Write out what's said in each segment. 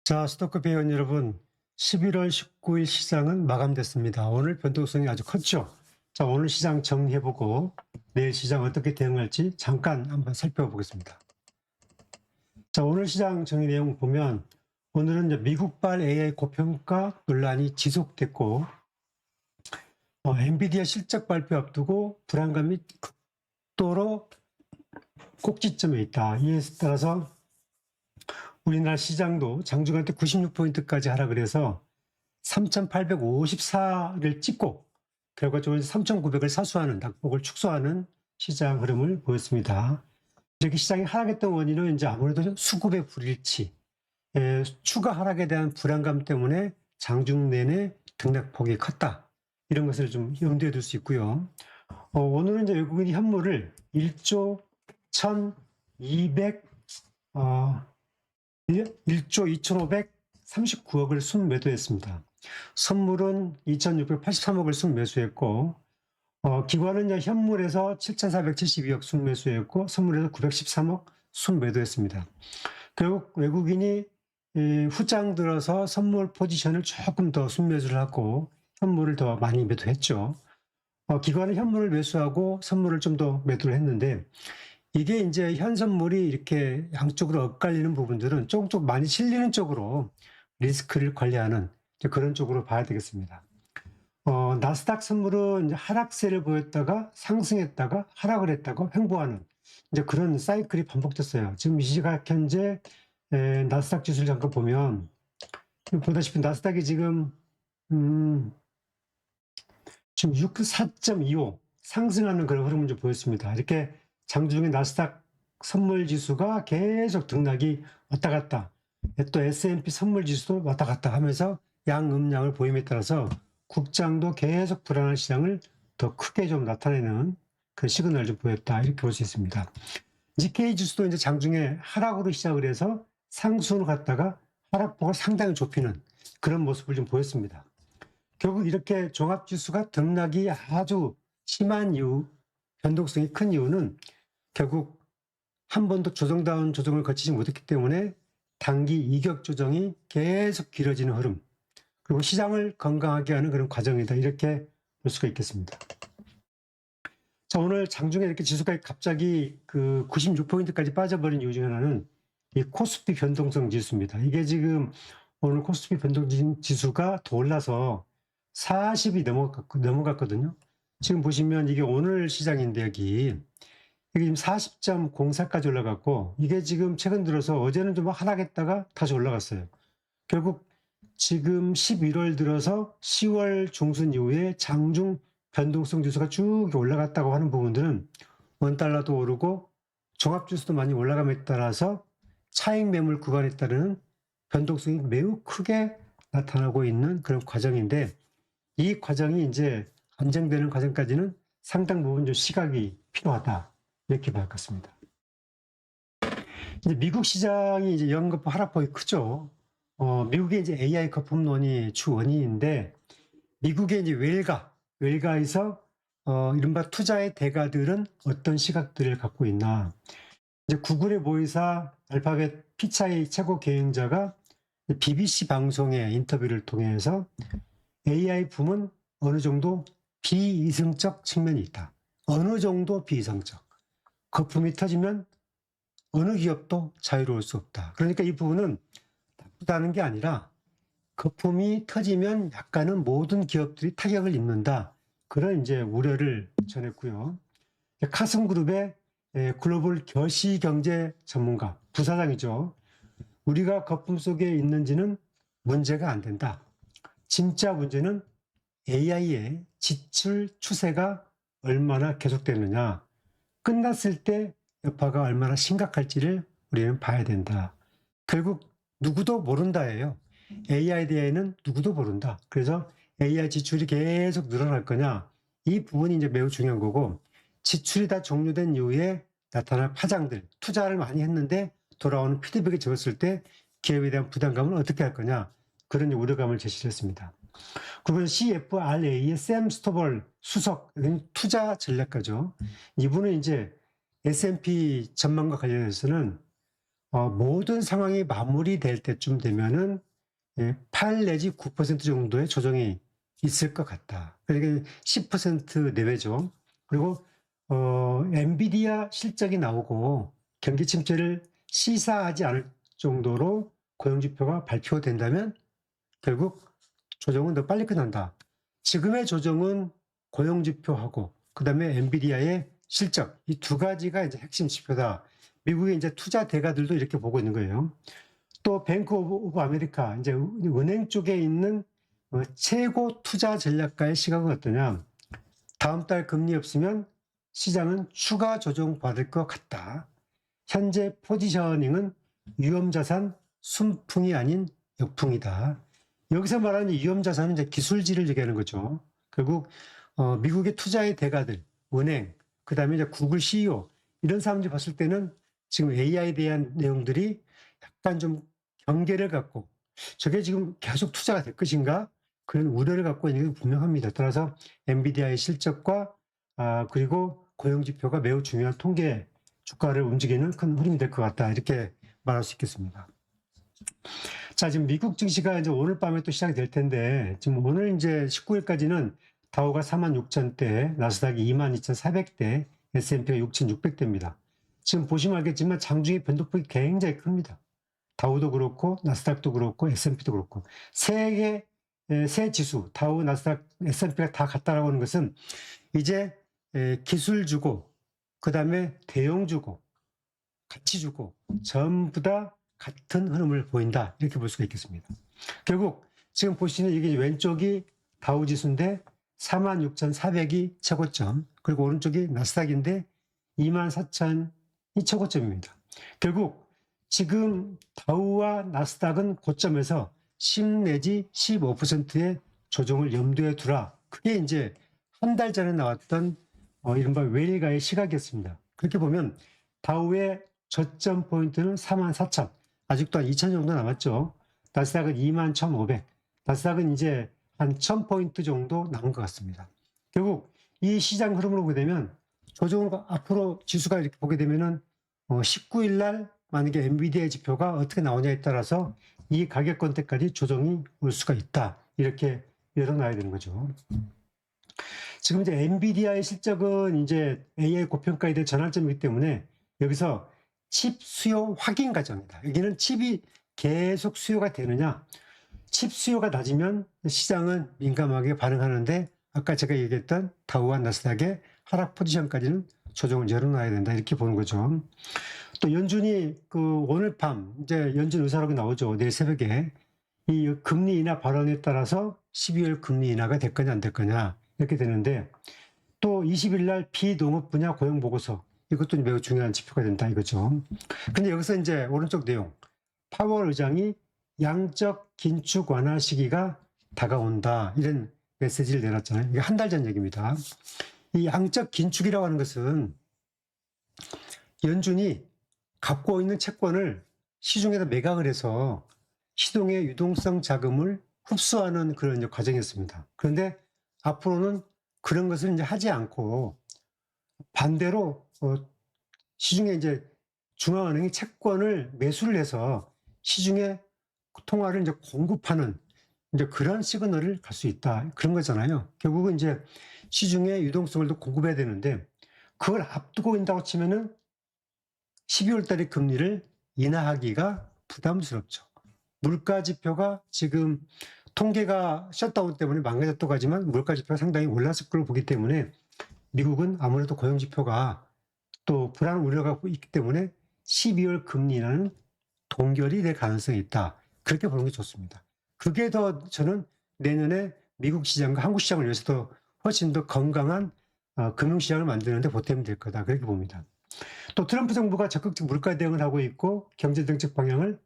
자, 스토커 회원 여러분, 11월 19일 시장은 마감됐습니다. 오늘 변동성이 아주 컸죠. 자, 오늘 시장 정리해보고 내일 시장 어떻게 대응할지 잠깐 한번 살펴보겠습니다. 자, 오늘 시장 정리 내용 보면 오늘은 이제 미국발 AI 고평가 논란이 지속됐고 엔비디아 실적 발표 앞두고 불안감이 극도로 꼭지점에 있다. 이에 따라서 우리나라 시장도 장중한 때 96포인트까지 하락을 해서 3,854를 찍고 결과적으로 3,900을 사수하는 낙폭을 축소하는 시장 흐름을 보였습니다. 이렇게 시장이 하락했던 원인은 이제 아무래도 수급의 불일치, 추가 하락에 대한 불안감 때문에 장중 내내 등락폭이 컸다. 이런 것을 좀 염두에 둘 수 있고요. 오늘은 이제 외국인이 현물을 1조 1,200, 1조 2,539억을 순매도했습니다. 선물은 2,683억을 순매수했고, 기관은 현물에서 7,472억 순매수했고, 선물에서 913억 순매도했습니다. 결국 외국인이 후장 들어서 선물 포지션을 조금 더 순매수를 하고, 현물을 더 많이 매도했죠. 기관은 현물을 매수하고 선물을 좀 더 매도를 했는데, 이게 이제 현 선물이 이렇게 양쪽으로 엇갈리는 부분들은 조금 많이 실리는 쪽으로 리스크를 관리하는 그런 쪽으로 봐야 되겠습니다. 나스닥 선물은 이제 하락세를 보였다가 상승했다가 하락을 했다가 횡보하는 이제 그런 사이클이 반복됐어요. 지금 이 시각 현재 나스닥 지수를 잠깐 보면 보다시피 나스닥이 지금 4.25 상승하는 그런 흐름을 좀 보였습니다. 이렇게 장중에 나스닥 선물 지수가 계속 등락이 왔다 갔다, 또 S&P 선물 지수도 왔다 갔다 하면서 양음량을 보임에 따라서 국장도 계속 불안한 시장을 더 크게 좀 나타내는 그 시그널을 좀 보였다, 이렇게 볼 수 있습니다. 니케이 지수도 이제 장중에 하락으로 시작을 해서 상승으로 갔다가 하락폭을 상당히 좁히는 그런 모습을 좀 보였습니다. 결국 이렇게 종합지수가 등락이 아주 심한 이유, 변동성이 큰 이유는 결국 한 번도 조정다운 조정을 거치지 못했기 때문에 단기 이격 조정이 계속 길어지는 흐름, 그리고 시장을 건강하게 하는 그런 과정이다, 이렇게 볼 수가 있겠습니다. 자, 오늘 장중에 이렇게 지수가 갑자기 그 96포인트까지 빠져버린 이유 중에 하나는 이 코스피 변동성 지수입니다. 이게 지금 오늘 코스피 변동성 지수가 더 올라서 40이 넘어갔거든요. 지금 보시면 이게 오늘 시장인데 여기 지금 40.04까지 올라갔고, 이게 지금 최근 들어서 어제는 좀 하락했다가 다시 올라갔어요. 결국 지금 11월 들어서 10월 중순 이후에 장중 변동성 지수가 쭉 올라갔다고 하는 부분들은 원달러도 오르고 종합지수도 많이 올라감에 따라서 차익 매물 구간에 따르는 변동성이 매우 크게 나타나고 있는 그런 과정인데, 이 과정이 이제 안정되는 과정까지는 상당 부분 좀 시각이 필요하다, 이렇게 봐야 할 것 같습니다. 이제 미국 시장이 이제 연거푸 하락폭이 크죠. 미국의 이제 AI 거품론이 주 원인인데, 미국의 이제 외가에서 이른바 투자의 대가들은 어떤 시각들을 갖고 있나. 이제 구글의 모의사 알파벳 피차이 최고 경영자가 BBC 방송의 인터뷰를 통해서 AI 붐은 어느 정도 비이성적 측면이 있다. 어느 정도 비이성적. 거품이 터지면 어느 기업도 자유로울 수 없다. 그러니까 이 부분은 나쁘다는 게 아니라 거품이 터지면 약간은 모든 기업들이 타격을 입는다, 그런 이제 우려를 전했고요. 카슨그룹의 글로벌 거시경제 전문가, 부사장이죠. 우리가 거품 속에 있는지는 문제가 안 된다. 진짜 문제는 AI의 지출 추세가 얼마나 계속되느냐, 끝났을 때 여파가 얼마나 심각할지를 우리는 봐야 된다. 결국 누구도 모른다예요. AI에 대해는 누구도 모른다. 그래서 AI 지출이 계속 늘어날 거냐, 이 부분이 이제 매우 중요한 거고, 지출이 다 종료된 이후에 나타날 파장들, 투자를 많이 했는데 돌아오는 피드백이 적었을 때 기업에 대한 부담감을 어떻게 할 거냐, 그런 우려감을 제시를 했습니다. 그리고 CFRA의 샘 스토벌 수석, 투자 전략가죠. 이분은 이제 S&P 전망과 관련해서는 모든 상황이 마무리될 때쯤 되면은 8 내지 9% 정도의 조정이 있을 것 같다. 그러니까 10% 내외죠. 그리고 엔비디아 실적이 나오고 경기 침체를 시사하지 않을 정도로 고용지표가 발표된다면 결국 조정은 더 빨리 끝난다. 지금의 조정은 고용지표하고 그다음에 엔비디아의 실적 이 두 가지가 이제 핵심 지표다. 미국의 이제 투자 대가들도 이렇게 보고 있는 거예요. 또 뱅크 오브 아메리카 이제 은행 쪽에 있는 최고 투자 전략가의 시각은 어떠냐? 다음 달 금리 없으면 시장은 추가 조정 받을 것 같다. 현재 포지셔닝은 위험자산 순풍이 아닌 역풍이다. 여기서 말하는 위험자산은 이제 기술지를 얘기하는 거죠. 결국 미국의 투자의 대가들, 은행, 그 다음에 이제 구글 CEO 이런 사람들이 봤을 때는 지금 AI에 대한 내용들이 약간 좀 경계를 갖고 저게 지금 계속 투자가 될 것인가 그런 우려를 갖고 있는 게 분명합니다. 따라서 엔비디아의 실적과 그리고 고용지표가 매우 중요한 통계 주가를 움직이는 큰 흐름이 될 것 같다 이렇게 말할 수 있겠습니다. 자, 지금 미국 증시가 이제 오늘 밤에 또 시작이 될 텐데, 지금 오늘 이제 19일까지는 다우가 46,000대, 나스닥이 22,400대, S&P가 6,600대입니다. 지금 보시면 알겠지만 장중의 변동폭이 굉장히 큽니다. 다우도 그렇고, 나스닥도 그렇고, S&P도 그렇고. 세 지수, 다우, 나스닥, S&P가 다 같다라고 하는 것은 이제 기술 주고, 그 다음에 대형 주고, 가치 주고, 전부 다 같은 흐름을 보인다. 이렇게 볼 수가 있겠습니다. 결국 지금 보시는 이게 왼쪽이 다우지수인데 46,400이 최고점, 그리고 오른쪽이 나스닥인데 24,000이 최고점입니다. 결국 지금 다우와 나스닥은 고점에서 10 내지 15%의 조정을 염두에 두라. 그게 이제 한 달 전에 나왔던 이른바 웰가의 시각이었습니다. 그렇게 보면 다우의 저점 포인트는 44,000. 아직도 한 2,000 정도 남았죠. 나스닥은 21,500. 나스닥은 이제 한 1,000포인트 정도 남은 것 같습니다. 결국 이 시장 흐름으로 보게 되면 조정을 앞으로 지수가 이렇게 보게 되면은 19일 날 만약에 엔비디아의 지표가 어떻게 나오냐에 따라서 이 가격권대까지 조정이 올 수가 있다. 이렇게 열어놔야 되는 거죠. 지금 이제 엔비디아의 실적은 이제 AI 고평가에 대한 전환점이기 때문에 여기서 칩 수요 확인 과정이다. 여기는 칩이 계속 수요가 되느냐, 칩 수요가 낮으면 시장은 민감하게 반응하는데 아까 제가 얘기했던 다우와 나스닥의 하락 포지션까지는 조정을 열어놔야 된다 이렇게 보는 거죠. 또 연준이 오늘 밤 이제 연준 의사록이 나오죠. 내일 새벽에 이 금리 인하 발언에 따라서 12월 금리 인하가 될 거냐 안 될 거냐 이렇게 되는데 또 20일 날 비농업 분야 고용 보고서 이것도 매우 중요한 지표가 된다 이거죠. 근데 여기서 이제 오른쪽 내용 파월 의장이 양적 긴축 완화 시기가 다가온다 이런 메시지를 내놨잖아요. 이게 한 달 전 얘기입니다. 이 양적 긴축이라고 하는 것은 연준이 갖고 있는 채권을 시중에다 매각을 해서 시동의 유동성 자금을 흡수하는 그런 과정이었습니다. 그런데 앞으로는 그런 것을 이제 하지 않고 반대로 시중에 이제 중앙은행이 채권을 매수를 해서 시중에 통화를 이제 공급하는 이제 그런 시그널을 갈 수 있다. 그런 거잖아요. 결국은 이제 시중에 유동성을 더 공급해야 되는데 그걸 앞두고 있다고 치면은 12월 달에 금리를 인하하기가 부담스럽죠. 물가 지표가 지금 통계가 셧다운 때문에 망가졌다고 하지만 물가 지표가 상당히 올랐을 걸로 보기 때문에 미국은 아무래도 고용 지표가 또 불안 우려가 있기 때문에 12월 금리 인하는 동결이 될 가능성이 있다. 그렇게 보는 게 좋습니다. 그게 더 저는 내년에 미국 시장과 한국 시장을 위해서도 훨씬 더 건강한 금융시장을 만드는 데 보탬이 될 거다. 그렇게 봅니다. 또 트럼프 정부가 적극적 물가 대응을 하고 있고 경제정책 방향을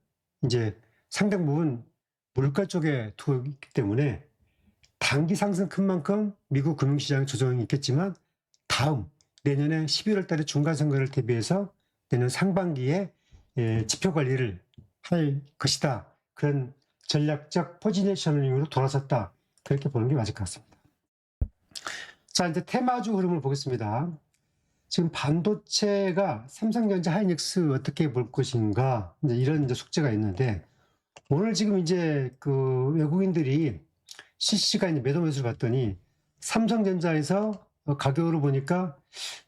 이제 상당 부분 물가 쪽에 두고 있기 때문에 단기 상승 큰 만큼 미국 금융시장 조정이 있겠지만 다음 내년에 11월 달에 중간선거를 대비해서 내년 상반기에 지표 관리를 할 것이다. 그런 전략적 포지셔닝으로 돌아섰다. 그렇게 보는 게 맞을 것 같습니다. 자, 이제 테마주 흐름을 보겠습니다. 지금 반도체가 삼성전자, 하이닉스 어떻게 볼 것인가, 이제 이런 이제 숙제가 있는데, 오늘 지금 이제 그 외국인들이 실시간 매도 매수를 봤더니, 삼성전자에서 가격으로 보니까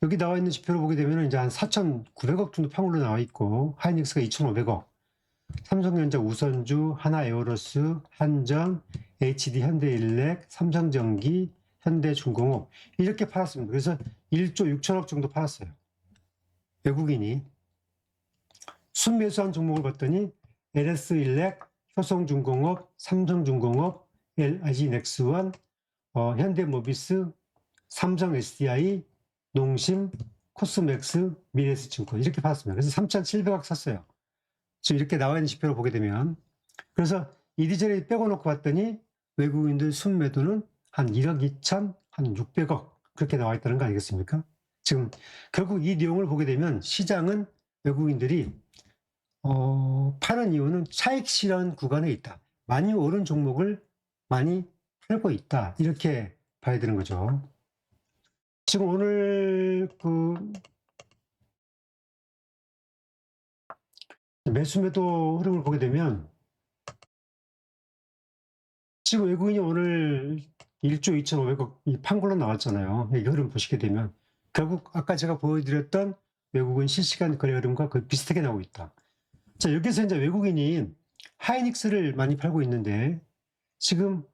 여기 나와 있는 지표를 보게 되면 이제 한 4,900억 정도 판으로 나와 있고, 하이닉스가 2,500억, 삼성전자, 우선주, 하나에어로스, 한전, HD 현대일렉, 삼성전기, 현대중공업 이렇게 팔았습니다. 그래서 1조 6천억 정도 팔았어요. 외국인이. 순매수한 종목을 봤더니 LS일렉, 효성중공업, 삼성중공업, LIG넥스원, 현대모비스, 삼성 SDI, 농심, 코스맥스, 미래에셋증권 이렇게 팔았습니다. 그래서 3,700억 샀어요. 지금 이렇게 나와 있는 지표를 보게 되면. 그래서 이리저리 빼고 놓고 봤더니 외국인들 순매도는 한 1억 2천, 한 600억 그렇게 나와 있다는 거 아니겠습니까? 지금 결국 이 내용을 보게 되면 시장은 외국인들이 파는 이유는 차익 실현 구간에 있다. 많이 오른 종목을 많이 팔고 있다. 이렇게 봐야 되는 거죠. 지금 오늘 그 매수 매도 흐름을 보게 되면 지금 외국인이 오늘 1조 2,500억 판 걸로 나왔잖아요. 이 흐름 보시게 되면 결국 아까 제가 보여드렸던 외국인 실시간 거래 흐름과 거의 비슷하게 나오고 있다. 자, 여기서 이제 외국인이 하이닉스를 많이 팔고 있는데 지금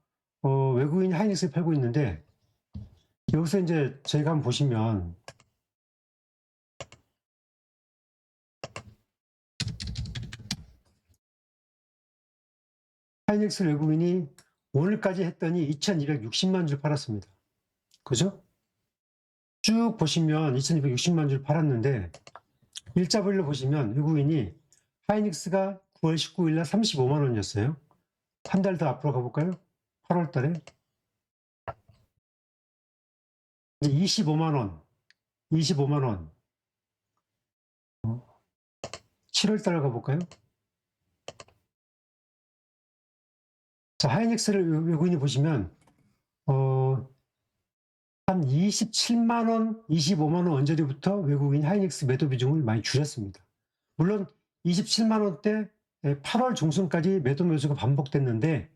외국인이 하이닉스를 팔고 있는데 여기서 이제 저희가 한번 보시면 하이닉스 외국인이 오늘까지 했더니 2,260만 줄 팔았습니다. 그죠? 쭉 보시면 2,260만 줄 팔았는데 일자별로 보시면 외국인이 하이닉스가 9월 19일 날 35만 원이었어요. 한 달 더 앞으로 가볼까요? 8월 달에 이제 25만 원, 25만 원. 7월 달에 가볼까요? 자, 하이닉스를 외국인이 보시면 한 27만 원, 25만 원 언저리부터 외국인 하이닉스 매도 비중을 많이 줄였습니다. 물론 27만 원대 8월 중순까지 매도 매수가 반복됐는데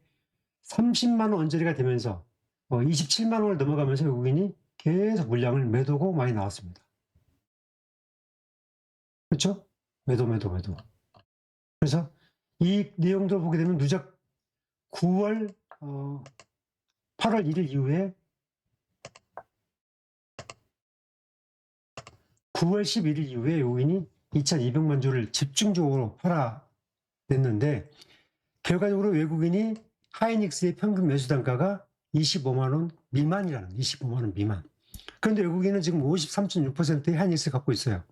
30만 원 언저리가 되면서 27만 원을 넘어가면서 외국인이 계속 물량을 매도고 많이 나왔습니다. 그렇죠? 매도. 그래서 이 내용들을 보게 되면 누적 8월 1일 이후에 9월 11일 이후에 외국인이 2,200만 주를 집중적으로 팔아냈는데 결과적으로 외국인이 하이닉스의 평균 매수 단가가 25만 원 미만이라는 25만 원 미만. 그런데 외국인은 지금 53.6%의 하이닉스를 갖고 있어요.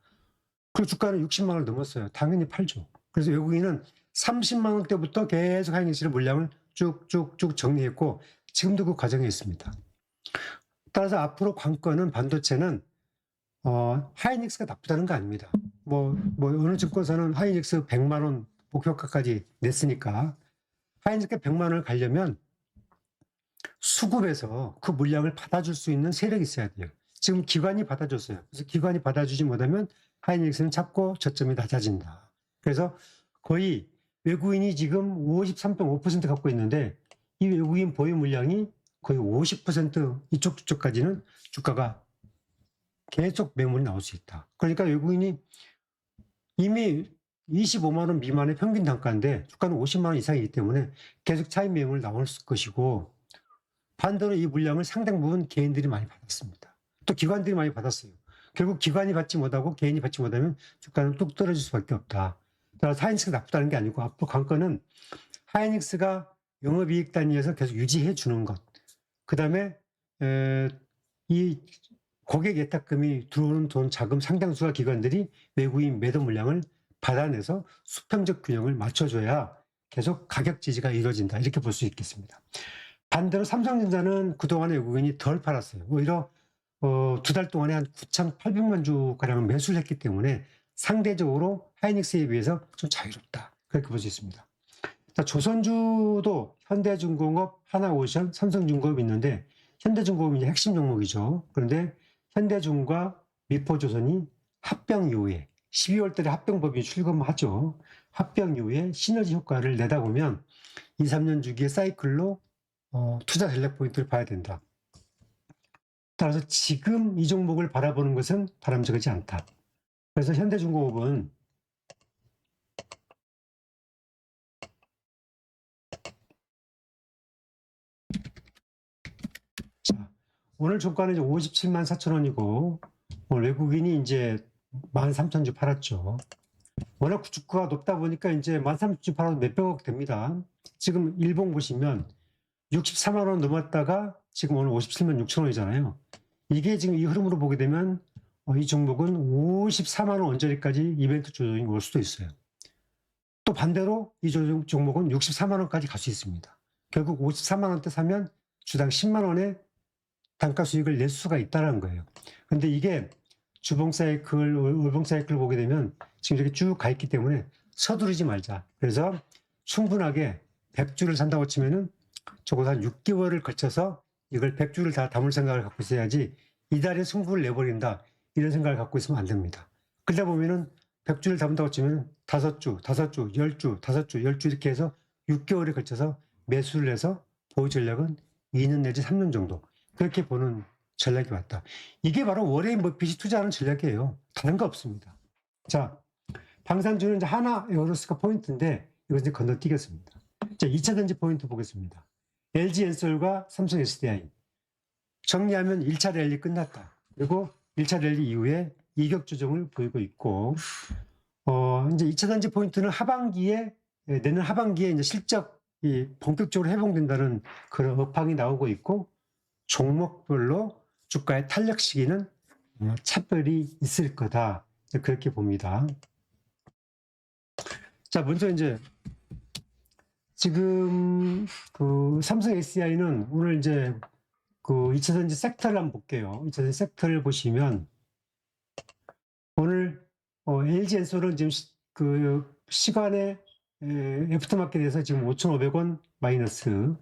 그리고 주가는 60만 원을 넘었어요. 당연히 팔죠. 그래서 외국인은 30만 원대부터 계속 하이닉스의 물량을 쭉쭉쭉 정리했고 지금도 그 과정에 있습니다. 따라서 앞으로 관건은 반도체는 하이닉스가 나쁘다는 거 아닙니다. 어느 증권사는 하이닉스 100만 원 목표가까지 냈으니까 하이닉스가 100만 원을 가려면 수급에서 그 물량을 받아줄 수 있는 세력이 있어야 돼요. 지금 기관이 받아줬어요. 그래서 기관이 받아주지 못하면 하이닉스는 잡고 저점이 낮아진다. 그래서 거의 외국인이 지금 53.5% 갖고 있는데 이 외국인 보유 물량이 거의 50% 이쪽 저쪽까지는 주가가 계속 매물이 나올 수 있다. 그러니까 외국인이 이미 25만 원 미만의 평균 단가인데 주가는 50만 원 이상이기 때문에 계속 차익 매물 나올 것이고 반대로 이 물량을 상당 부분 개인들이 많이 받았습니다. 또 기관들이 많이 받았어요. 결국 기관이 받지 못하고 개인이 받지 못하면 주가는 뚝 떨어질 수밖에 없다. 따라서 하이닉스가 나쁘다는 게 아니고 앞으로 관건은 하이닉스가 영업이익 단위에서 계속 유지해 주는 것. 그 다음에 이 고객 예탁금이 들어오는 돈 자금 상당수가 기관들이 외국인 매도 물량을 받아내서 수평적 균형을 맞춰줘야 계속 가격 지지가 이루어진다. 이렇게 볼 수 있겠습니다. 반대로 삼성전자는 그동안 외국인이 덜 팔았어요. 오히려 2달 동안에 한 9,800만 주가량을 매수를 했기 때문에 상대적으로 하이닉스에 비해서 좀 자유롭다. 그렇게 볼 수 있습니다. 자, 조선주도 현대중공업, 하나오션, 삼성중공업이 있는데 현대중공업이 이제 핵심 종목이죠. 그런데 현대중과 미포조선이 합병 이후에 12월 달에 합병법이 출범하죠. 합병 이후에 시너지 효과를 내다 보면 2, 3년 주기의 사이클로 투자 전략 포인트를 봐야 된다. 따라서 지금 이 종목을 바라보는 것은 바람직하지 않다. 그래서 현대중공업은 자, 오늘 종가는 이제 57만 4천 원이고 오늘 외국인이 이제 13,000주 팔았죠. 워낙 주가가 높다 보니까 이제 13,000주 팔아도 몇백억 됩니다. 지금 일봉 보시면 64만 원 넘었다가 지금 오늘 57만 6천 원이잖아요. 이게 지금 이 흐름으로 보게 되면 이 종목은 54만 원 언저리까지 이벤트 조정이 올 수도 있어요. 또 반대로 이 종목은 64만 원까지 갈 수 있습니다. 결국 54만 원대 사면 주당 10만 원의 단가 수익을 낼 수가 있다는 거예요. 근데 이게 주봉 사이클, 월봉 사이클 보게 되면 지금 이렇게 쭉 가 있기 때문에 서두르지 말자. 그래서 충분하게 100주를 산다고 치면은 적어도 한 6개월을 거쳐서 이걸 100주를 다 담을 생각을 갖고 있어야지 이달에 승부를 내버린다. 이런 생각을 갖고 있으면 안 됩니다. 그러다 보면은 100주를 담는다고 치면 5주, 5주, 10주, 5주, 10주 이렇게 해서 6개월에 걸쳐서 매수를 해서 보유 전략은 2년 내지 3년 정도 그렇게 보는 전략이 왔다. 이게 바로 워레인 버핏이 투자하는 전략이에요. 다른 거 없습니다. 자, 방산주는 이제 하나 에어로스가 포인트인데 이거 이제 건너뛰겠습니다. 자, 2차 전지 포인트 보겠습니다. LG엔솔과 삼성 SDI. 정리하면 1차 랠리 끝났다. 그리고 1차 랠리 이후에 이격 조정을 보이고 있고, 이제 2차 전지 포인트는 내년 하반기에 이제 실적이 본격적으로 회복된다는 그런 업황이 나오고 있고, 종목별로 주가의 탄력 시기는 차별이 있을 거다. 그렇게 봅니다. 자, 먼저 이제 지금 그 삼성 SDI는 오늘 이제 그 2차 전지 섹터를 한번 볼게요. 2차 전지 섹터를 보시면 오늘 LG엔솔은 지금 그 시간에 애프터마켓에서 지금 5,500원 마이너스,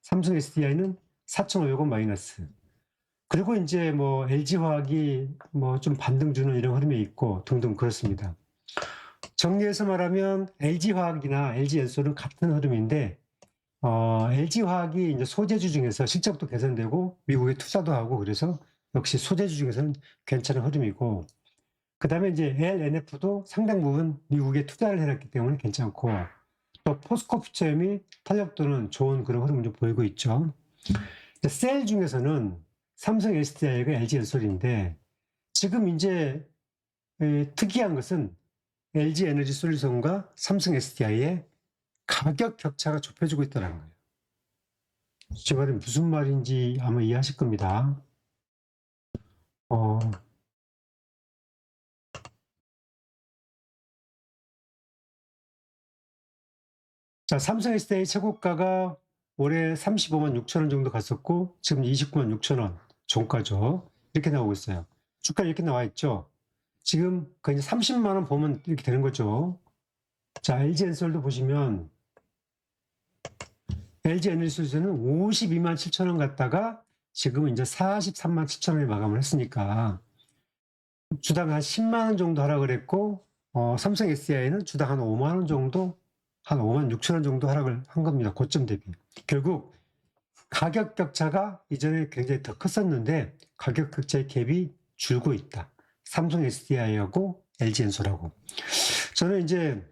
삼성 SDI는 4,500원 마이너스. 그리고 이제 뭐 LG화학이 뭐 좀 반등 주는 이런 흐름이 있고 등등 그렇습니다. 정리해서 말하면 LG화학이나 LG엔솔은 같은 흐름인데 LG화학이 이제 소재주 중에서 실적도 개선되고 미국에 투자도 하고 그래서 역시 소재주 중에서는 괜찮은 흐름이고 그 다음에 이제 LNF도 상당 부분 미국에 투자를 해놨기 때문에 괜찮고 또 포스코 퓨처엠이 탄력도는 좋은 그런 흐름을 좀 보이고 있죠. 셀 중에서는 삼성 SDI가 LG엔솔인데 지금 이제 특이한 것은 LG에너지솔루션과 삼성 SDI의 가격 격차가 좁혀지고 있다는 거예요. 제 말이 무슨 말인지 아마 이해하실 겁니다. 자, 삼성 SDI 최고가가 올해 35만 6천 원 정도 갔었고 지금 29만 6천 원 종가죠. 이렇게 나오고 있어요. 주가 이렇게 나와 있죠. 지금 거의 30만 원 보면 이렇게 되는 거죠. 자, LG엔솔도 보시면 LG에너지솔루션은 52만 7천 원 갔다가 지금은 이제 43만 7천 원에 마감을 했으니까 주당 한 10만 원 정도 하락을 했고 삼성 SDI는 주당 한 5만 원 정도 한 5만 6천 원 정도 하락을 한 겁니다. 고점 대비. 결국 가격 격차가 이전에 굉장히 더 컸었는데 가격 격차의 갭이 줄고 있다. 삼성 SDI하고 LG엔솔하고. 저는 이제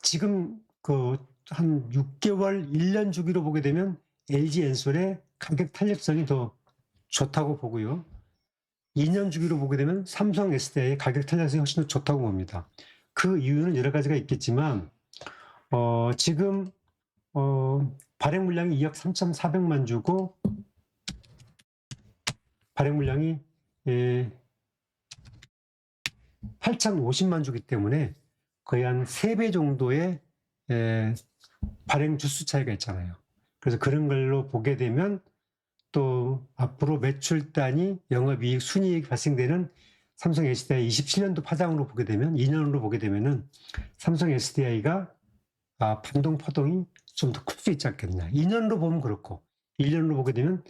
지금 그 한 6개월, 1년 주기로 보게 되면 LG엔솔의 가격 탄력성이 더 좋다고 보고요. 2년 주기로 보게 되면 삼성 SDI의 가격 탄력성이 훨씬 더 좋다고 봅니다. 그 이유는 여러 가지가 있겠지만 지금 발행 물량이 2억 3,400만 주고 발행 물량이 8,050만 주기 때문에 거의 한 3배 정도의 발행 주수 차이가 있잖아요. 그래서 그런 걸로 보게 되면 또 앞으로 매출 단위, 영업이익, 순이익이 발생되는 삼성 SDI 27년도 파장으로 보게 되면 2년으로 보게 되면은 삼성 SDI가 반동 파동이 좀 더 클 수 있지 않겠냐. 2년으로 보면 그렇고 1년으로 보게 되면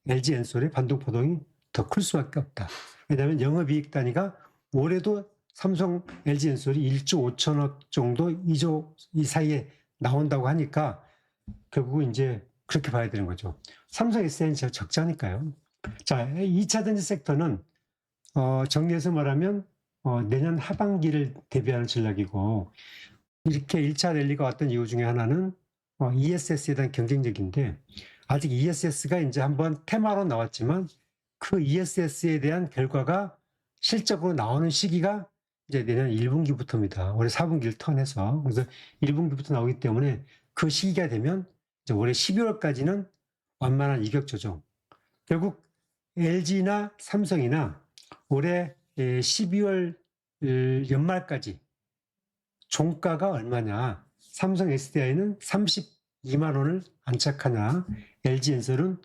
LG엔솔의 반동 파동이 더 클 수밖에 없다. 왜냐하면 영업이익 단위가 올해도 삼성 LG엔솔이 1조 5천억 정도 2조 이 사이에 나온다고 하니까 결국 이제 그렇게 봐야 되는 거죠. 삼성 SDI는 적자니까요. 자, 2차 전지 섹터는 정리해서 말하면 내년 하반기를 대비하는 전략이고, 이렇게 1차 랠리가 왔던 이유 중에 하나는 ESS에 대한 경쟁력인데, 아직 ESS가 이제 한번 테마로 나왔지만 그 ESS에 대한 결과가 실적으로 나오는 시기가 이제 내년 1분기부터입니다. 올해 4분기를 턴해서. 그래서 1분기부터 나오기 때문에 그 시기가 되면 이제 올해 12월까지는 완만한 이격 조정. 결국 LG나 삼성이나 올해 12월 연말까지 종가가 얼마냐. 삼성 SDI는 32만 원을 안착하냐. LG엔솔은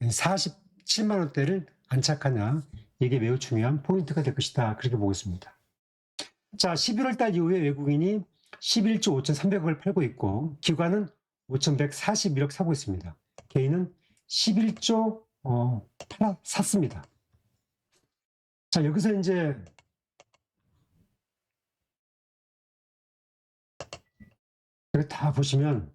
47만 원대를 안착하냐. 이게 매우 중요한 포인트가 될 것이다. 그렇게 보고 있습니다. 자, 11월 달 이후에 외국인이 11조 5,300억을 팔고 있고 기관은 5,141억 사고 있습니다. 개인은 11조 샀습니다. 자, 여기서 이제 여기 다 보시면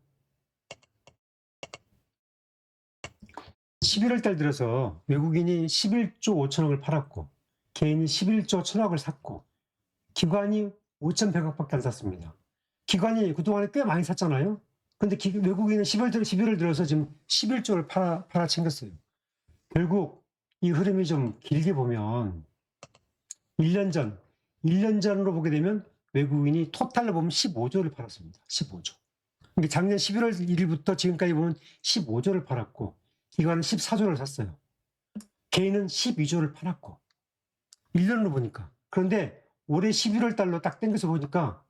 11월 달 들어서 외국인이 11조 5천억을 팔았고 개인이 11조 1천억을 샀고 기관이 5,100억밖에 안 샀습니다. 기관이 그동안에 꽤 많이 샀잖아요. 근데 외국인은 11월 들어서 지금 11조를 팔아 챙겼어요. 결국 이 흐름이 좀 길게 보면 1년 전으로 보게 되면 외국인이 토탈로 보면 15조를 팔았습니다. 15조. 그러니까 작년 11월 1일부터 지금까지 보면 15조를 팔았고 기관은 14조를 샀어요. 개인은 12조를 팔았고 1년으로 보니까. 그런데 올해 11월 달로 딱 땡겨서 보니까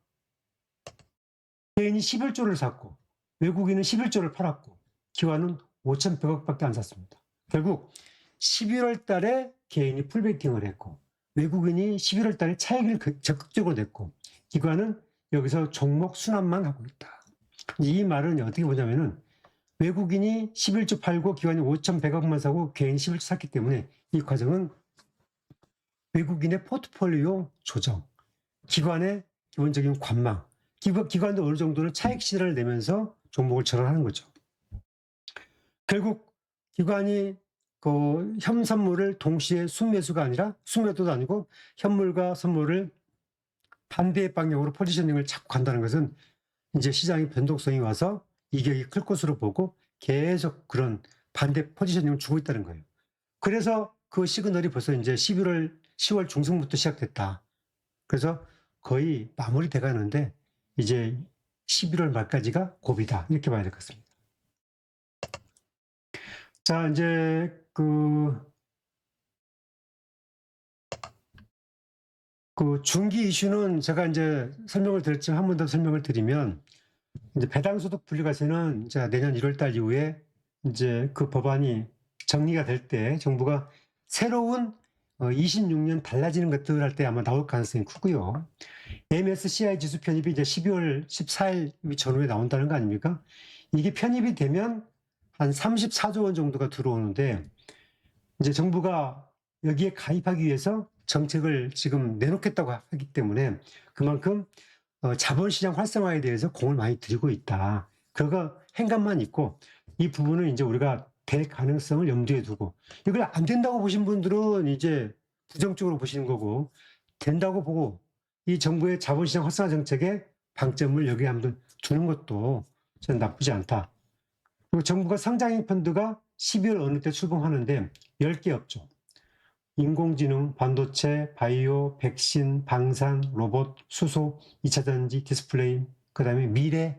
개인이 11조를 샀고 외국인은 11조를 팔았고 기관은 5,100억밖에 안 샀습니다. 결국 11월 달에 개인이 풀베팅을 했고 외국인이 11월 달에 차익을 적극적으로 냈고 기관은 여기서 종목 순환만 하고 있다. 이 말은 어떻게 보냐면은 외국인이 11조 팔고 기관이 5,100억만 사고 개인이 11조 샀기 때문에 이 과정은 외국인의 포트폴리오 조정, 기관의 기본적인 관망, 기관도 어느 정도는 차익 실현을 내면서 종목을 전환하는 거죠. 결국 기관이 그 현선물을 동시에 순매수가 아니라 순매도도 아니고 현물과 선물을 반대의 방향으로 포지셔닝을 자꾸 간다는 것은 이제 시장의 변동성이 와서 이격이 클 것으로 보고 계속 그런 반대 포지셔닝을 주고 있다는 거예요. 그래서 그 시그널이 벌써 이제 10월 중순부터 시작됐다. 그래서 거의 마무리돼 가는데 이제 11월 말까지가 고비다. 이렇게 봐야 될 것 같습니다. 자, 이제 그 중기 이슈는 제가 이제 설명을 드렸지만 한 번 더 설명을 드리면 이제 배당소득 분리과세는 이제 내년 1월 달 이후에 이제 그 법안이 정리가 될 때 정부가 새로운 26년 달라지는 것들 할 때 아마 나올 가능성이 크고요. MSCI 지수 편입이 이제 12월 14일 전후에 나온다는 거 아닙니까? 이게 편입이 되면 한 34조 원 정도가 들어오는데 이제 정부가 여기에 가입하기 위해서 정책을 지금 내놓겠다고 하기 때문에 그만큼 자본시장 활성화에 대해서 공을 많이 들이고 있다. 그거 행간만 있고 이 부분은 이제 우리가 될 가능성을 염두에 두고 이걸 안 된다고 보신 분들은 이제 부정적으로 보시는 거고 된다고 보고 이 정부의 자본시장 활성화 정책에 방점을 여기에 한번 두는 것도 저는 나쁘지 않다. 그리고 정부가 상장형 펀드가 12월 어느 때 출범하는데 10개 업종 인공지능, 반도체, 바이오, 백신, 방산, 로봇, 수소, 2차전지, 디스플레이, 그 다음에 미래,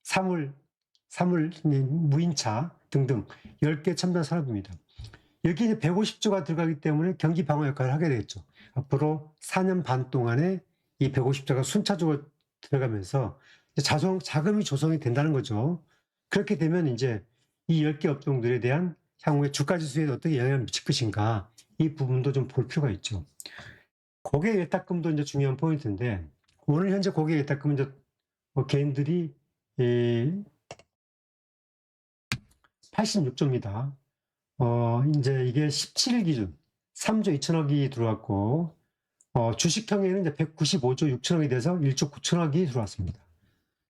사물, 무인차 등등 10개 첨단 산업입니다. 여기 이제 150조가 들어가기 때문에 경기 방어 역할을 하게 되겠죠. 앞으로 4년 반 동안에 이 150조가 순차적으로 들어가면서 자금이 조성이 된다는 거죠. 그렇게 되면 이제 이 10개 업종들에 대한 향후에 주가지수에 어떻게 영향을 미칠 것인가 이 부분도 좀 볼 필요가 있죠. 고객 예탁금도 이제 중요한 포인트인데 오늘 현재 고객 예탁금은 이제 개인들이 86조입니다. 이제 이게 17일 기준 3조 2천억이 들어왔고, 주식형에는 이제 195조 6천억이 돼서 1조 9천억이 들어왔습니다.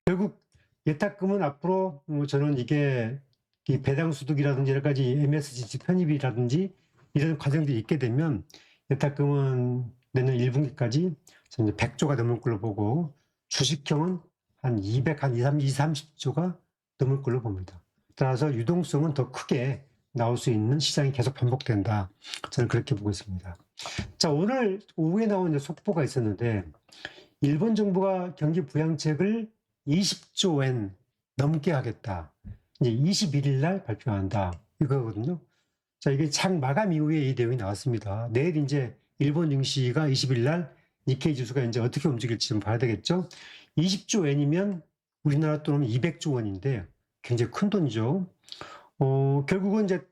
결국 예탁금은 앞으로 저는 이게 이 배당소득이라든지 여러 가지 MSG 편입이라든지 이런 과정들이 있게 되면 예탁금은 내년 1분기까지 저는 100조가 넘을 걸로 보고, 주식형은 한 200, 한 2, 30조가 넘을 걸로 봅니다. 따라서 유동성은 더 크게 나올 수 있는 시장이 계속 반복된다. 저는 그렇게 보고 있습니다. 자, 오늘 오후에 나온 속보가 있었는데, 일본 정부가 경기 부양책을 20조 엔 넘게 하겠다. 이제 21일 날 발표한다. 이거거든요. 자, 이게 장 마감 이후에 이 내용이 나왔습니다. 내일 이제 일본 증시가 20일 날 니케이 지수가 이제 어떻게 움직일지 좀 봐야 되겠죠. 20조 엔이면 우리나라 돈은 200조 원인데 굉장히 큰 돈이죠. 결국은 이제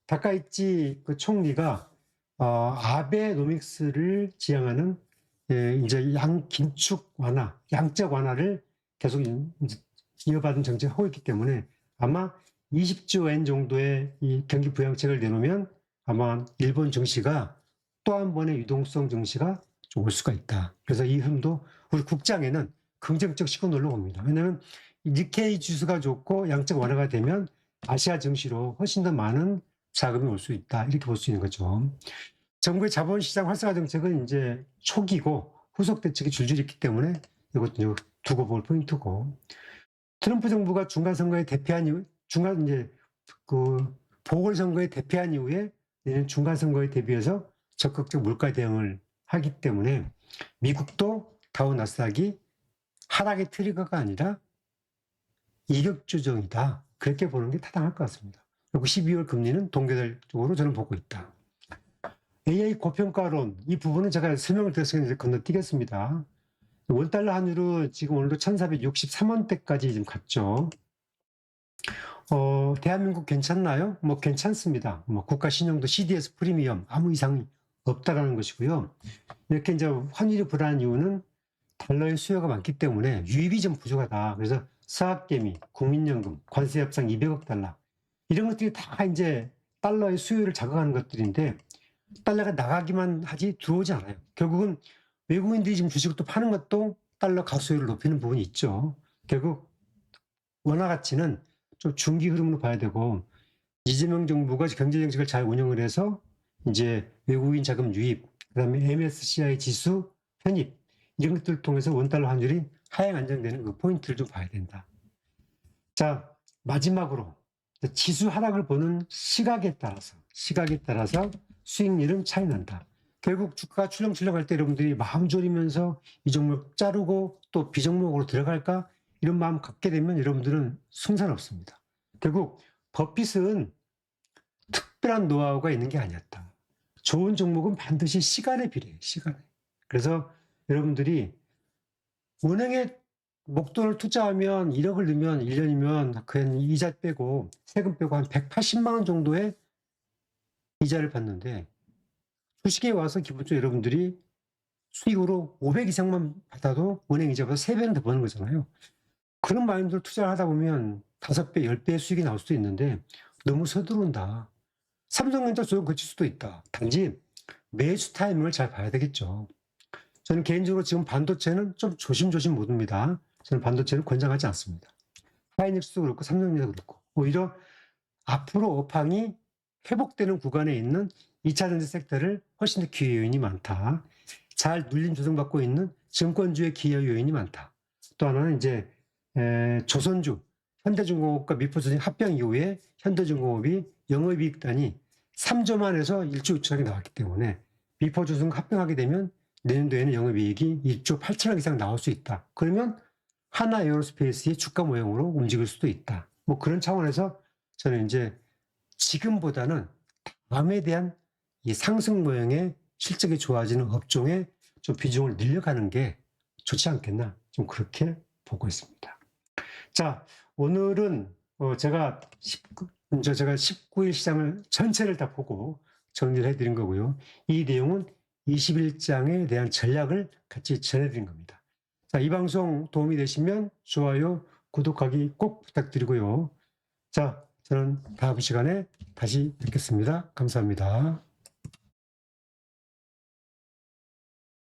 다카이치 그 총리가 아베노믹스를 지향하는 이제 긴축 완화, 양적 완화를 계속 이어받은 정책을 하고 있기 때문에 아마 20조 엔 정도의 이 경기 부양책을 내놓으면 아마 일본 증시가 또 한 번의 유동성 증시가 좀 올 수가 있다. 그래서 이 흐름도 우리 국장에는 긍정적 시그널로 봅니다. 왜냐하면 니케이 지수가 좋고 양적 완화가 되면 아시아 증시로 훨씬 더 많은 자금이 올 수 있다. 이렇게 볼 수 있는 거죠. 정부의 자본시장 활성화 정책은 이제 초기고 후속 대책이 줄줄이 있기 때문에 이것도 두고 볼 포인트고, 트럼프 정부가 중간 선거에 대패한 이후, 중간 이제 그 보궐선거에 대패한 이후에 내년 중간 선거에 대비해서 적극적 물가 대응을 하기 때문에 미국도 다우 나스닥이 하락의 트리거가 아니라 이격 조정이다. 그렇게 보는 게 타당할 것 같습니다. 그리고 12월 금리는 동결될 쪽으로 저는 보고 있다. AI 고평가론, 이 부분은 제가 설명을 드렸으니까 이제 건너뛰겠습니다. 원달러 환율은 지금 오늘도 1463원대까지 지금 갔죠. 대한민국 괜찮나요? 뭐 괜찮습니다. 뭐 국가 신용도 CDS 프리미엄 아무 이상이 없다라는 것이고요. 이렇게 이제 환율이 불안한 이유는 달러의 수요가 많기 때문에 유입이 좀 부족하다. 그래서 사학개미, 국민연금, 관세 협상 200억 달러 이런 것들이 다 이제 달러의 수요를 자극하는 것들인데 달러가 나가기만 하지 들어오지 않아요. 결국은 외국인들이 지금 주식을 또 파는 것도 달러 가수요를 높이는 부분이 있죠. 결국 원화 가치는 좀 중기 흐름으로 봐야 되고, 이재명 정부가 경제 정책을 잘 운영을 해서 이제 외국인 자금 유입, 그다음에 MSCI 지수 편입 이런 것들을 통해서 원달러 환율이 하향 안정되는 그 포인트를 좀 봐야 된다. 자, 마지막으로 지수 하락을 보는 시각에 따라서 수익률은 차이 난다. 결국 주가가 출렁출렁할 때 여러분들이 마음 졸이면서 이 종목 자르고 또 비종목으로 들어갈까 이런 마음 갖게 되면 여러분들은 승산 없습니다. 결국 버핏은 특별한 노하우가 있는 게 아니었다. 좋은 종목은 반드시 시간에 비례해, 시간에. 그래서 여러분들이 은행에 목돈을 투자하면 1억을 넣으면 1년이면 그냥 이자 빼고 세금 빼고 한 180만 원 정도의 이자를 받는데, 주식에 와서 기본적으로 여러분들이 수익으로 500 이상만 받아도 은행 이자보다 3배는 더 버는 거잖아요. 그런 마인드로 투자를 하다 보면 5배, 10배의 수익이 나올 수도 있는데 너무 서두른다. 삼성전자 조금 거칠 수도 있다. 단지 매수 타이밍을 잘 봐야 되겠죠. 저는 개인적으로 지금 반도체는 좀 조심조심 못 옵니다. 저는 반도체는 권장하지 않습니다. 하이닉스도 그렇고 삼성전자도 그렇고 오히려 앞으로 업황이 회복되는 구간에 있는 2차 전지 섹터를 훨씬 더 기회 요인이 많다. 잘 눌림 조정받고 있는 증권주의 기회 요인이 많다. 또 하나는 이제 조선주, 현대중공업과 미포조선 합병 이후에 현대중공업이 영업이익단이 3조만 해서 1조 6천억이 나왔기 때문에 미포조선 합병하게 되면 내년도에는 영업이익이 1조 8천억 이상 나올 수 있다. 그러면 하나 에어로스페이스의 주가 모형으로 움직일 수도 있다. 뭐 그런 차원에서 저는 이제 지금보다는 다음에 대한 이 상승 모형의 실적이 좋아지는 업종에 좀 비중을 늘려가는 게 좋지 않겠나, 좀 그렇게 보고 있습니다. 자, 오늘은 제가 19일 시장을 전체를 다 보고 정리를 해드린 거고요. 이 내용은 21장에 대한 전략을 같이 전해드린 겁니다. 자, 이 방송 도움이 되시면 좋아요, 구독하기 꼭 부탁드리고요. 자, 저는 다음 시간에 다시 뵙겠습니다. 감사합니다.